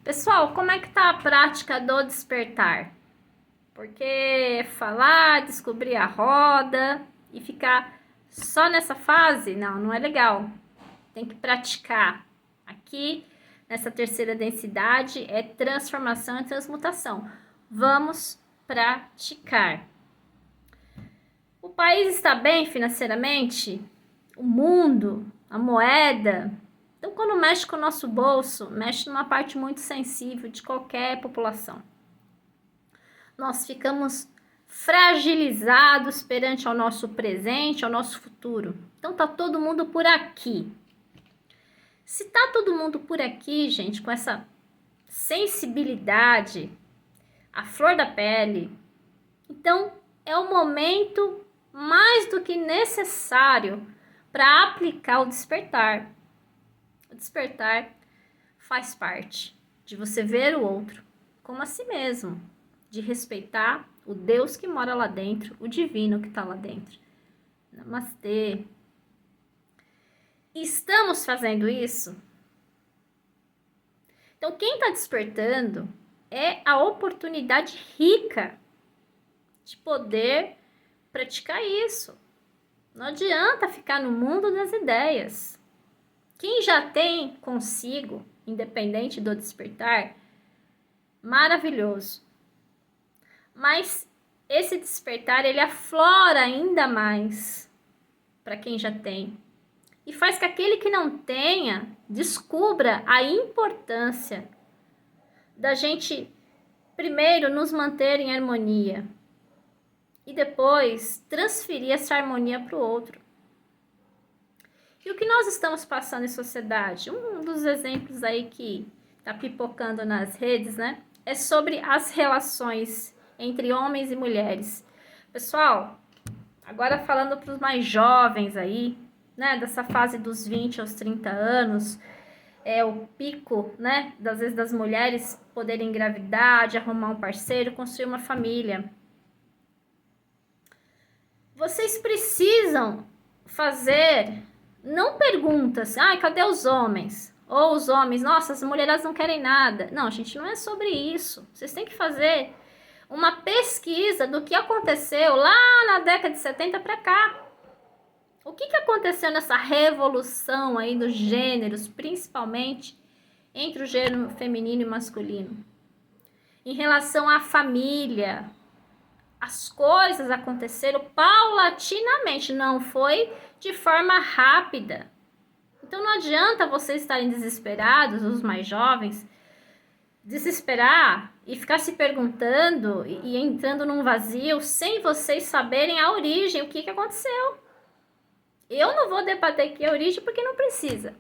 Pessoal, como é que tá a prática do despertar? Porque falar, descobrir a roda e ficar só nessa fase, não é legal. Tem que praticar. Aqui, nessa terceira densidade, é transformação e transmutação. Vamos praticar. O país está bem financeiramente? O mundo, a moeda. Então, quando mexe com o nosso bolso, mexe numa parte muito sensível de qualquer população. Nós ficamos fragilizados perante ao nosso presente, ao nosso futuro. Então, tá todo mundo por aqui. Se tá todo mundo por aqui, gente, com essa sensibilidade, a flor da pele, então é o momento mais do que necessário para aplicar o despertar. O despertar faz parte de você ver o outro como a si mesmo, de respeitar o Deus que mora lá dentro, o divino que está lá dentro. Namastê. Estamos fazendo isso? Então, quem está despertando é a oportunidade rica de poder praticar isso. Não adianta ficar no mundo das ideias. Quem já tem consigo, independente do despertar, maravilhoso. Mas esse despertar, ele aflora ainda mais para quem já tem. E faz que aquele que não tenha descubra a importância da gente, primeiro, nos manter em harmonia. E depois, transferir essa harmonia para o outro. E o que nós estamos passando em sociedade? Um dos exemplos aí que está pipocando nas redes, né? É sobre as relações entre homens e mulheres. Pessoal, agora falando para os mais jovens aí, né? Dessa fase dos 20 aos 30 anos, é o pico, né? Das vezes das mulheres poderem engravidar, de arrumar um parceiro, construir uma família. Vocês precisam fazer, não perguntas, cadê os homens? Ou os homens, nossa, as mulheres não querem nada. Não, gente, não é sobre isso. Vocês têm que fazer uma pesquisa do que aconteceu lá na década de 70 para cá. O que aconteceu nessa revolução aí dos gêneros, principalmente entre o gênero feminino e masculino? Em relação à família, as coisas aconteceram paulatinamente, não foi de forma rápida. Então não adianta vocês estarem desesperados, os mais jovens, desesperar e ficar se perguntando e entrando num vazio sem vocês saberem a origem, o que aconteceu. Eu não vou debater aqui a origem porque não precisa,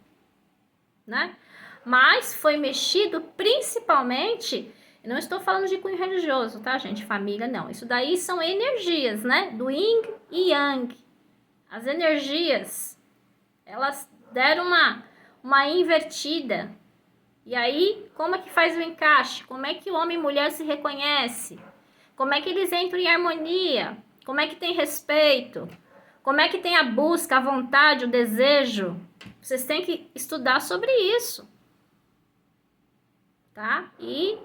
né? Mas foi mexido principalmente, eu não estou falando de cunho religioso, tá, gente? Família, não. Isso daí são energias, né? Do Yin e Yang. As energias, elas deram uma invertida. E aí, como é que faz o encaixe? Como é que o homem e mulher se reconhece? Como é que eles entram em harmonia? Como é que tem respeito? Como é que tem a busca, a vontade, o desejo? Vocês têm que estudar sobre isso. Tá? E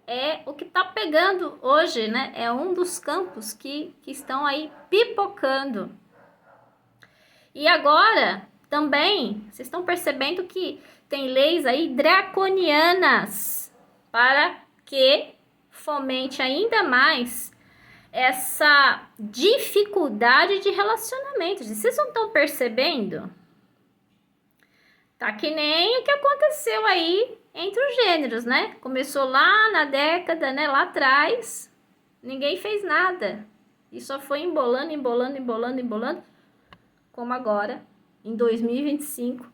é o que tá pegando hoje, né? É um dos campos que estão aí pipocando. E agora, também, vocês estão percebendo que tem leis aí draconianas para que fomente ainda mais essa dificuldade de relacionamento. Vocês não estão percebendo? Tá que nem o que aconteceu aí entre os gêneros, né? Começou lá na década, né? Lá atrás, ninguém fez nada. E só foi embolando, como agora, em 2025,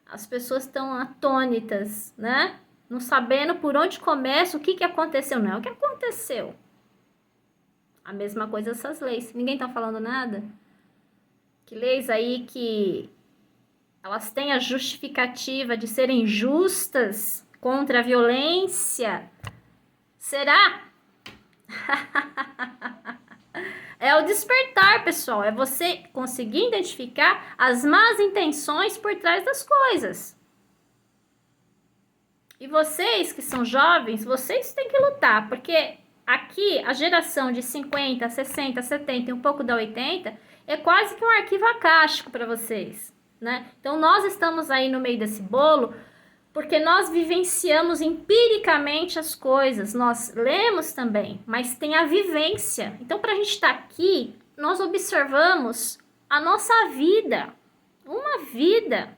as pessoas estão atônitas, né? Não sabendo por onde começa, o que aconteceu. Não é o que aconteceu. A mesma coisa essas leis. Ninguém tá falando nada? Que leis aí que elas têm a justificativa de serem justas contra a violência. Será? É o despertar, pessoal. É você conseguir identificar as más intenções por trás das coisas. E vocês que são jovens, vocês têm que lutar, porque aqui a geração de 50, 60, 70 e um pouco da 80 é quase que um arquivo acástico para vocês, né? Então nós estamos aí no meio desse bolo porque nós vivenciamos empiricamente as coisas, nós lemos também, mas tem a vivência. Então, para a gente estar aqui, nós observamos a nossa vida, uma vida,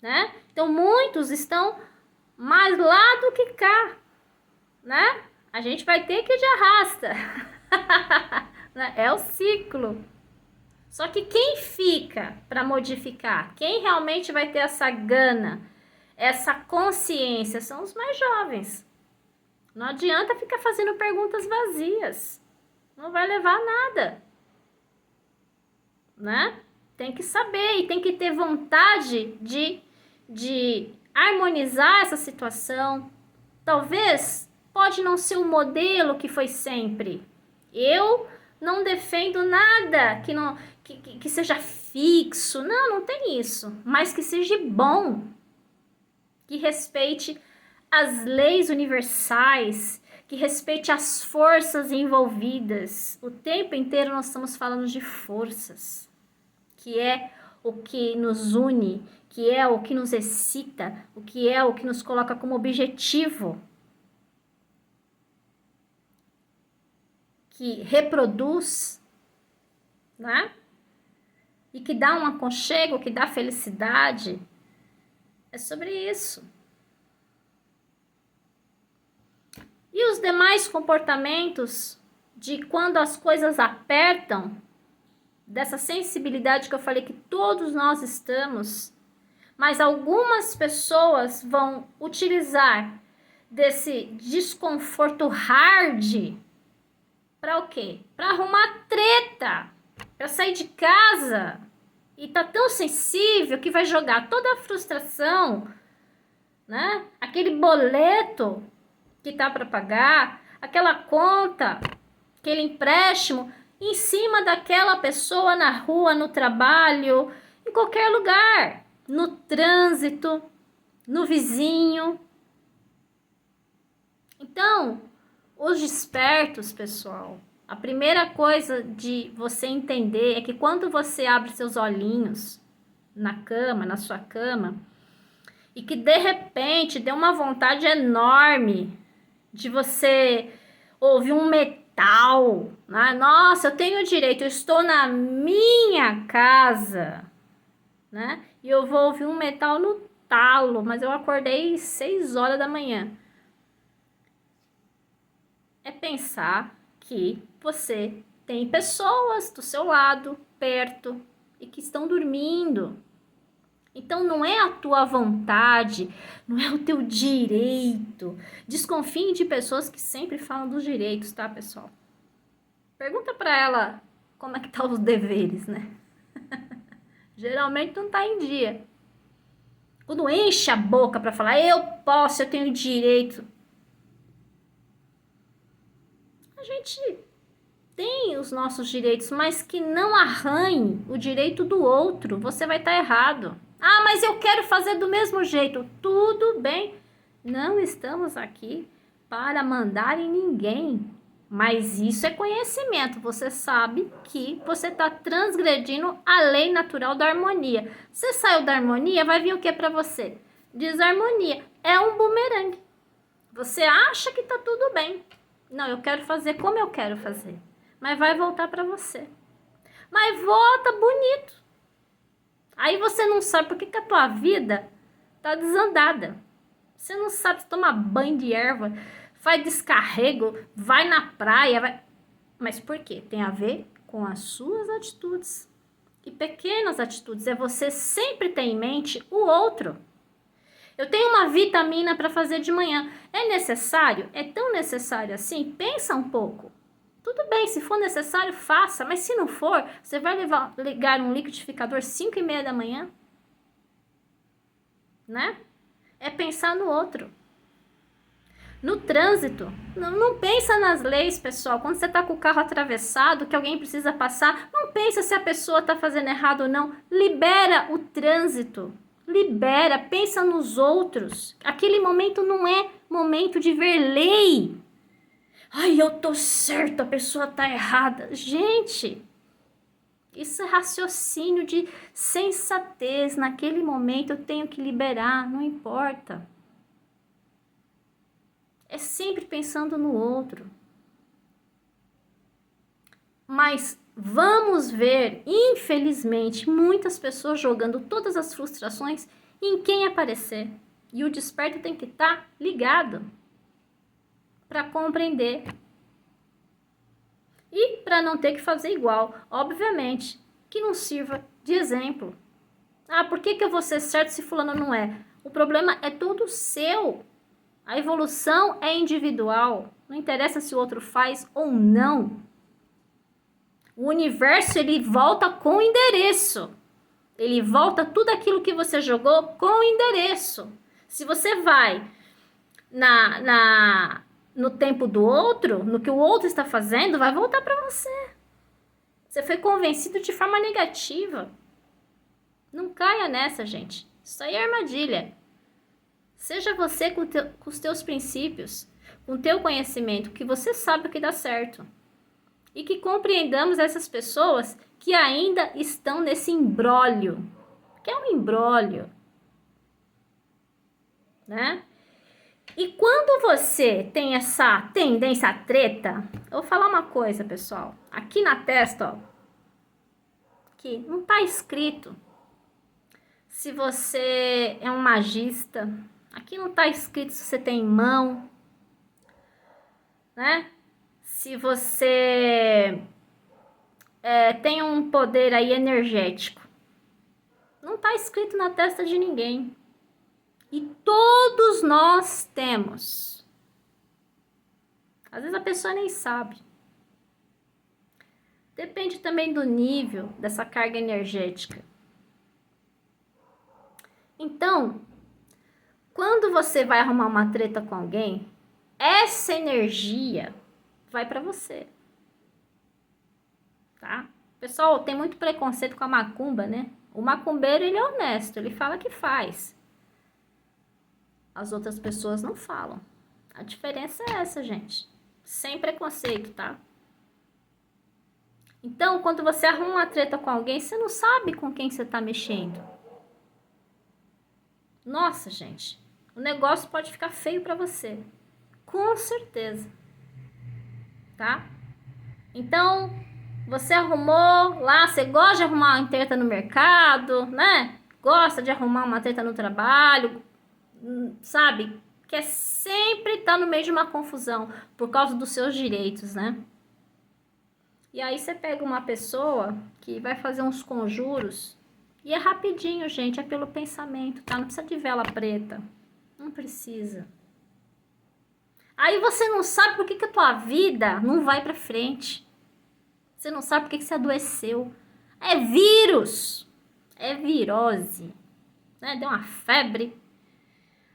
né? Então, muitos estão mais lá do que cá, né? A gente vai ter que ir de arrasta. É o ciclo. Só que quem fica para modificar, quem realmente vai ter essa gana, essa consciência, são os mais jovens. Não adianta ficar fazendo perguntas vazias. Não vai levar a nada. Né? Tem que saber e tem que ter vontade de harmonizar essa situação. Talvez pode não ser o modelo que foi sempre. Eu não defendo nada que seja fixo. Não tem isso. Mas que seja bom. Que respeite as leis universais. Que respeite as forças envolvidas. O tempo inteiro nós estamos falando de forças. Que é o que nos une. Que é o que nos excita. O que é o que nos coloca como objetivo. Que reproduz, né? E que dá um aconchego, que dá felicidade. É sobre isso. E os demais comportamentos de quando as coisas apertam, dessa sensibilidade que eu falei que todos nós estamos, mas algumas pessoas vão utilizar desse desconforto hard para o quê? Para arrumar treta, para sair de casa e tá tão sensível que vai jogar toda a frustração, né? Aquele boleto que tá para pagar, aquela conta, aquele empréstimo em cima daquela pessoa na rua, no trabalho, em qualquer lugar, no trânsito, no vizinho. Então, os despertos, pessoal, a primeira coisa de você entender é que quando você abre seus olhinhos na cama, na sua cama, e que de repente deu uma vontade enorme de você ouvir um metal, né? Nossa, eu tenho direito, eu estou na minha casa, né? E eu vou ouvir um metal no talo, mas eu acordei 6 horas da manhã. É pensar que você tem pessoas do seu lado, perto, e que estão dormindo. Então não é a tua vontade, não é o teu direito. Desconfie de pessoas que sempre falam dos direitos, tá, pessoal? Pergunta pra ela como é que tá os deveres, né? Geralmente não tá em dia. Quando enche a boca pra falar, eu posso, eu tenho direito. A gente tem os nossos direitos, mas que não arranhe o direito do outro. Você vai estar errado. Ah, mas eu quero fazer do mesmo jeito. Tudo bem. Não estamos aqui para mandar em ninguém. Mas isso é conhecimento. Você sabe que você está transgredindo a lei natural da harmonia. Você saiu da harmonia, vai vir o que para você? Desarmonia. É um bumerangue. Você acha que está tudo bem. Não, eu quero fazer como eu quero fazer. Mas vai voltar para você. Mas volta bonito. Aí você não sabe por que a tua vida tá desandada. Você não sabe tomar banho de erva, faz descarrego, vai na praia, vai... Mas por quê? Tem a ver com as suas atitudes. E pequenas atitudes. É você sempre ter em mente o outro. Eu tenho uma vitamina para fazer de manhã. É necessário? É tão necessário assim? Pensa um pouco. Tudo bem, se for necessário, faça. Mas se não for, você vai ligar um liquidificador 5h30 da manhã? Né? É pensar no outro. No trânsito, não pensa nas leis, pessoal. Quando você está com o carro atravessado, que alguém precisa passar, não pensa se a pessoa está fazendo errado ou não. Libera o trânsito. Libera, pensa nos outros. Aquele momento não é momento de ver lei. Ai, eu tô certo, a pessoa tá errada. Gente, isso é raciocínio de sensatez. Naquele momento eu tenho que liberar, não importa. É sempre pensando no outro. Mas vamos ver, infelizmente, muitas pessoas jogando todas as frustrações em quem aparecer. E o desperto tem que estar ligado para compreender. E para não ter que fazer igual, obviamente, que não sirva de exemplo. Ah, por que eu vou ser certo se fulano não é? O problema é todo seu. A evolução é individual. Não interessa se o outro faz ou não. O universo, ele volta com o endereço. Ele volta tudo aquilo que você jogou com o endereço. Se você vai no tempo do outro, no que o outro está fazendo, vai voltar para você. Você foi convencido de forma negativa. Não caia nessa, gente. Isso aí é armadilha. Seja você com os teus princípios, com o teu conhecimento, que você sabe o que dá certo. E que compreendamos essas pessoas que ainda estão nesse imbróglio. Que é um imbróglio, né? E quando você tem essa tendência à treta, eu vou falar uma coisa, pessoal. Aqui na testa, ó, que não tá escrito se você é um magista. Aqui não tá escrito se você tem mão, né? Se você tem um poder aí energético. Não tá escrito na testa de ninguém. E todos nós temos. Às vezes a pessoa nem sabe. Depende também do nível dessa carga energética. Então, quando você vai arrumar uma treta com alguém, essa energia vai para você. Tá? Pessoal, tem muito preconceito com a macumba, né? O macumbeiro, ele é honesto, ele fala que faz. As outras pessoas não falam. A diferença é essa, gente. Sem preconceito, tá? Então, quando você arruma uma treta com alguém, você não sabe com quem você tá mexendo. Nossa, gente, o negócio pode ficar feio pra você. Com certeza. Tá? Então, você arrumou lá, você gosta de arrumar uma treta no mercado, né? Gosta de arrumar uma treta no trabalho, sabe? Quer sempre estar no meio de uma confusão por causa dos seus direitos, né? E aí você pega uma pessoa que vai fazer uns conjuros e é rapidinho, gente, é pelo pensamento, tá? Não precisa de vela preta. Não precisa. Aí você não sabe por que a tua vida não vai pra frente. Você não sabe por que você adoeceu. É vírus. É virose. Né? Deu uma febre.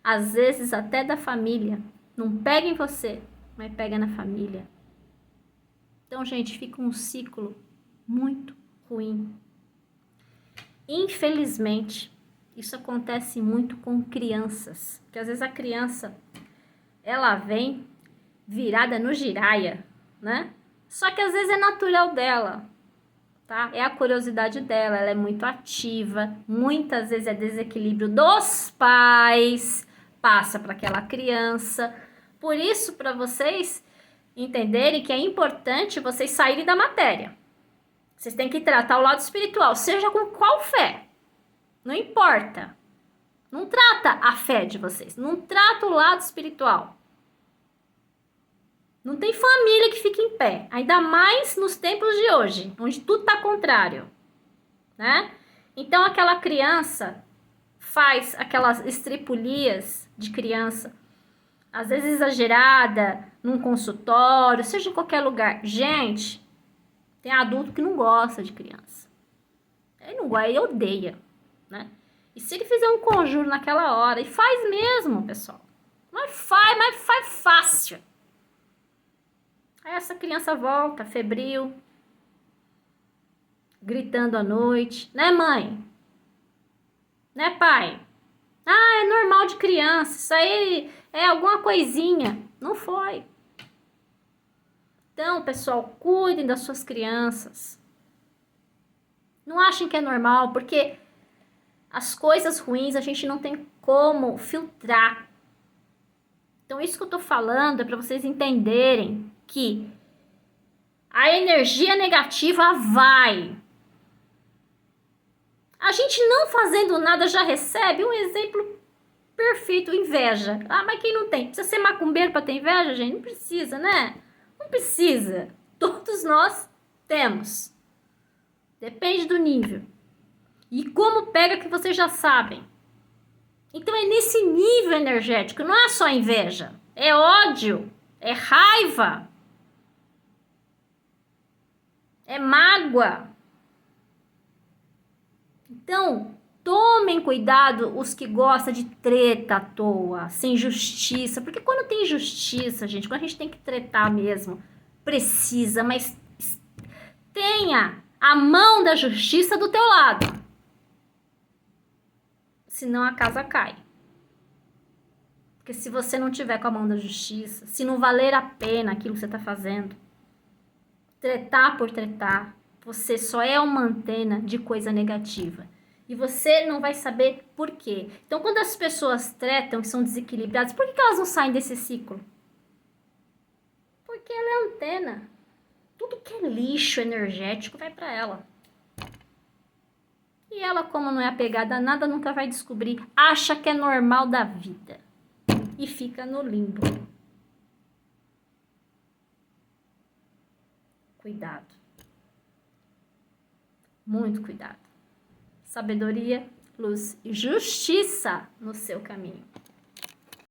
Às vezes até da família. Não pega em você, mas pega na família. Então, gente, fica um ciclo muito ruim. Infelizmente, isso acontece muito com crianças. Porque às vezes a criança, ela vem virada no giraia, né? Só que às vezes é natural dela, tá? É a curiosidade dela, ela é muito ativa. Muitas vezes é desequilíbrio dos pais, passa para aquela criança. Por isso, para vocês entenderem que é importante vocês saírem da matéria. Vocês têm que tratar o lado espiritual, seja com qual fé. Não importa. Não trata a fé de vocês, não trata o lado espiritual. Não tem família que fique em pé, ainda mais nos tempos de hoje, onde tudo tá contrário, né? Então aquela criança faz aquelas estripulias de criança, às vezes exagerada, num consultório, seja em qualquer lugar. Gente, tem adulto que não gosta de criança. Ele não gosta, ele odeia, né? E se ele fizer um conjuro naquela hora, e faz mesmo, pessoal. Mas faz fácil. Aí essa criança volta, febril, gritando à noite, né, mãe? né, pai? Ah, é normal de criança, isso aí é alguma coisinha. Não foi. Então, pessoal, cuidem das suas crianças. Não achem que é normal, porque as coisas ruins a gente não tem como filtrar. Então, isso que eu tô falando é para vocês entenderem que a energia negativa vai. A gente não fazendo nada já recebe. Um exemplo perfeito, inveja. Ah, mas quem não tem? Precisa ser macumbeiro para ter inveja, gente? Não precisa, né? Não precisa. Todos nós temos. Depende do nível. E como pega que vocês já sabem. Então é nesse nível energético, não é só inveja. É ódio, é raiva, é mágoa. Então, tomem cuidado os que gostam de treta à toa, sem justiça. Porque quando tem justiça, gente, quando a gente tem que tretar mesmo, precisa, mas tenha a mão da justiça do teu lado. Senão a casa cai. Porque se você não tiver com a mão da justiça, se não valer a pena aquilo que você está fazendo, tretar por tretar, você só é uma antena de coisa negativa. E você não vai saber por quê. Então, quando as pessoas tretam e são desequilibradas, por que elas não saem desse ciclo? Porque ela é antena. Tudo que é lixo energético vai para ela. E ela, como não é apegada a nada, nunca vai descobrir. Acha que é normal da vida. E fica no limbo. Cuidado. Muito cuidado. Sabedoria, luz e justiça no seu caminho.